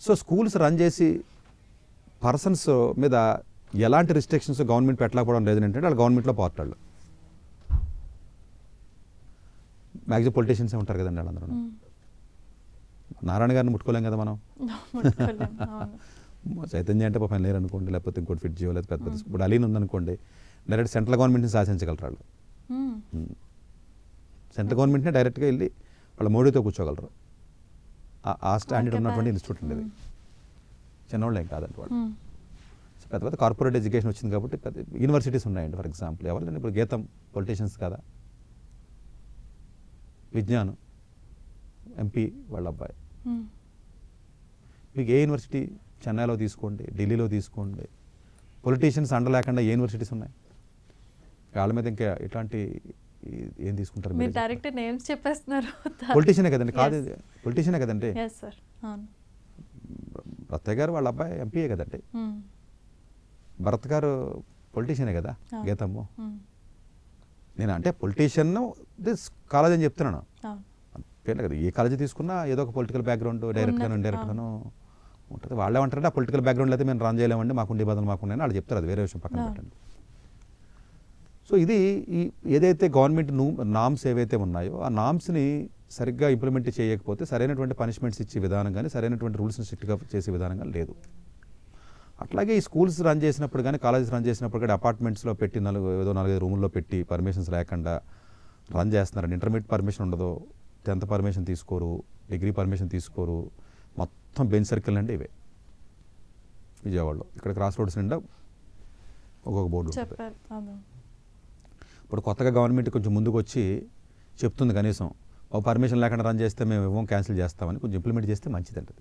So schools run చేసి persons మీద ఎలాంటి రిస్ట్రిక్షన్స్ గవర్నమెంట్ పెట్టలేకపోవడం లేదు ఏంటంటే వాళ్ళు గవర్నమెంట్లో పోతాళ్ళు. మ్యాక్సిమం పొలిటీషియన్స్ ఉంటారు కదండి వాళ్ళందరూ. నారాయణ గారిని ముట్టుకోలేం కదా మనం. చైతన్య అంటే పాపం లేరు అనుకోండి, లేకపోతే ఇంకోటి ఫిట్ చేయలేదు పెద్ద పెద్ద. ఇప్పుడు అలీన్ ఉందనుకోండి, డైరెక్ట్ సెంట్రల్ గవర్నమెంట్ని శాసించగలరు వాళ్ళు. సెంట్రల్ గవర్నమెంట్నే డైరెక్ట్గా వెళ్ళి వాళ్ళ మోడీతో కూర్చోగలరు. ఆ స్టాండర్డ్ ఉన్నటువంటి ఇన్స్టిట్యూట్ ఉండేది. చిన్నవాళ్ళు ఏం కాదండి వాళ్ళు. సో పెద్ద పెద్ద కార్పొరేట్ ఎడ్యుకేషన్ వచ్చింది కాబట్టి పెద్ద యూనివర్సిటీస్ ఉన్నాయండి. ఫర్ ఎగ్జాంపుల్ ఎవరైనా ఇప్పుడు గీతం పొలిటీషియన్స్ కదా, విజ్ఞాన్ ఎంపీ వాళ్ళ అబ్బాయి. మీకు ఏ యూనివర్సిటీ, చెన్నైలో తీసుకోండి, ఢిల్లీలో తీసుకోండి, పొలిటీషియన్స్ అండ లేకుండా ఏ యూనివర్సిటీస్ ఉన్నాయి? వాళ్ళ మీద ఇంకా ఎట్లాంటి ఏం తీసుకుంటారు? మీరు డైరెక్ట్ నేమ్స్ చెప్పేస్తున్నారు. పొలిటీషియనే కదండి, కాదు పొలిటీషియనే కదండి. రత్తయ్య గారు వాళ్ళ అబ్బాయి ఎంపీయే కదండి. భరత్ గారు పొలిటీషియనే కదా, గీతమ్ము. నేను అంటే పొలిటీషియన్ దిస్ కాలేజ్ అని చెప్తున్నాను. పేర్లే కదా, ఏ కాలేజీ తీసుకున్నా ఏదో ఒక పొలిటికల్ బ్యాక్గ్రౌండ్ డైరెక్ట్గాను ఇండైరెక్ట్గాను ఉంటుంది. వాళ్ళే అంటారంటే ఆ పొలిటికల్ బ్యాక్గ్రౌండ్లో అయితే మేము రన్ చేయలేమండి, మాకుండే బదులు మాకున్నాయని వాళ్ళు చెప్తారు. అది వేరే విషయం, పక్కన పెట్టండి. సో ఇది ఏదైతే గవర్నమెంట్ నామ్స్ ఏవైతే ఉన్నాయో ఆ నామ్స్ని సరిగ్గా ఇంప్లిమెంట్ చేయకపోతే సరైనటువంటి పనిష్మెంట్స్ ఇచ్చే విధానం కానీ, సరైనటువంటి రూల్స్ని స్ట్రిక్ట్గా చేసే విధానం కానీ లేదు. అట్లాగే ఈ స్కూల్స్ రన్ చేసినప్పుడు కానీ, కాలేజెస్ రన్ చేసినప్పుడు కానీ అపార్ట్మెంట్స్లో పెట్టి ఏదో 4-5 రూముల్లో పెట్టి పర్మిషన్స్ లేకుండా రన్ చేస్తున్నారండి. ఇంటర్మీడియట్ పర్మిషన్ ఉండదు, 10th పర్మిషన్ తీసుకోరు, డిగ్రీ పర్మిషన్ తీసుకోరు. మొత్తం బెంచ్ సర్కిల్ అంటే ఇవే విజయవాడలో. ఇక్కడ క్రాస్ రోడ్స్ నిండా ఒక్కొక్క బోర్డు ఉంటుంది. ఇప్పుడు కొత్తగా గవర్నమెంట్ కొంచెం ముందుకు వచ్చి చెప్తుంది, కనీసం పర్మిషన్ లేకుండా రన్ చేస్తే మేము ఇవ్వం, క్యాన్సిల్ చేస్తామని కొంచెం ఇంప్లిమెంట్ చేస్తే మంచిదండి.